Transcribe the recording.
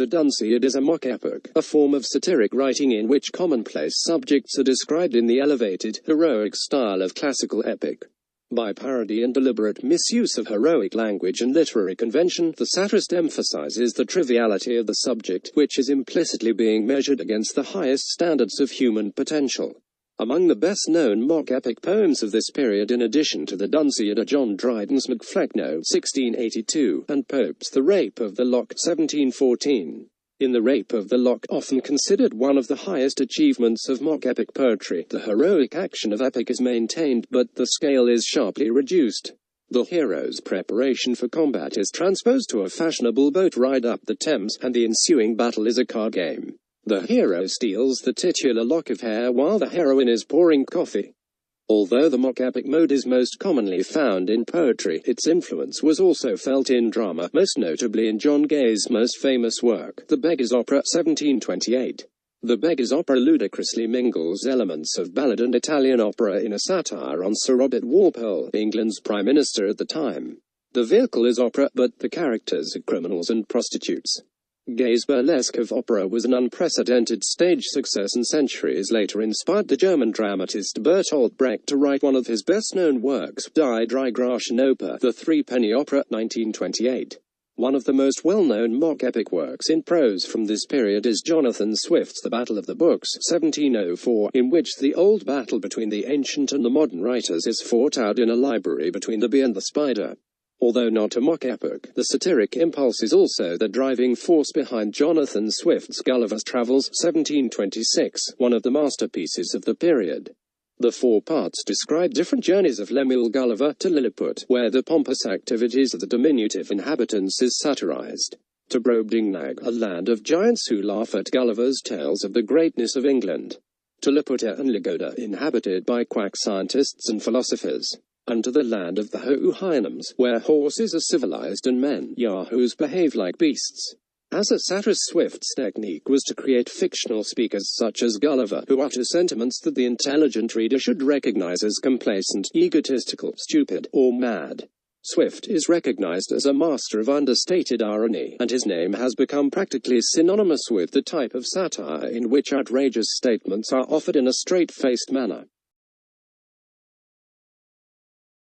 The Dunciad is a mock epic, a form of satiric writing in which commonplace subjects are described in the elevated, heroic style of classical epic. By parody and deliberate misuse of heroic language and literary convention, the satirist emphasizes the triviality of the subject, which is implicitly being measured against the highest standards of human potential. Among the best-known mock epic poems of this period, in addition to the Dunciad, are John Dryden's Macflecknoe (1682) and Pope's The Rape of the Lock (1714). In The Rape of the Lock, often considered one of the highest achievements of mock epic poetry, the heroic action of epic is maintained, but the scale is sharply reduced. The hero's preparation for combat is transposed to a fashionable boat ride up the Thames, and the ensuing battle is a card game. The hero steals the titular lock of hair while the heroine is pouring coffee. Although the mock epic mode is most commonly found in poetry, its influence was also felt in drama, most notably in John Gay's most famous work, The Beggar's Opera, 1728. The Beggar's Opera ludicrously mingles elements of ballad and Italian opera in a satire on Sir Robert Walpole, England's Prime Minister at the time. The vehicle is opera, but the characters are criminals and prostitutes. Gay's burlesque of opera was an unprecedented stage success and centuries later inspired the German dramatist Bertolt Brecht to write one of his best-known works, Die Dreigroschen Oper, The Threepenny Opera, 1928. One of the most well-known mock epic works in prose from this period is Jonathan Swift's The Battle of the Books, 1704, in which the old battle between the ancient and the modern writers is fought out in a library between the bee and the spider. Although not a mock epic, the satiric impulse is also the driving force behind Jonathan Swift's Gulliver's Travels, 1726, one of the masterpieces of the period. The four parts describe different journeys of Lemuel Gulliver to Lilliput, where the pompous activities of the diminutive inhabitants is satirized. To Brobdingnag, a land of giants who laugh at Gulliver's tales of the greatness of England. To Liputa and Ligoda, inhabited by quack scientists and philosophers. And to the land of the Houyhnhnms, where horses are civilized and men, yahoos, behave like beasts. As a satirist, Swift's technique was to create fictional speakers such as Gulliver, who utter sentiments that the intelligent reader should recognize as complacent, egotistical, stupid, or mad. Swift is recognized as a master of understated irony, and his name has become practically synonymous with the type of satire in which outrageous statements are offered in a straight-faced manner.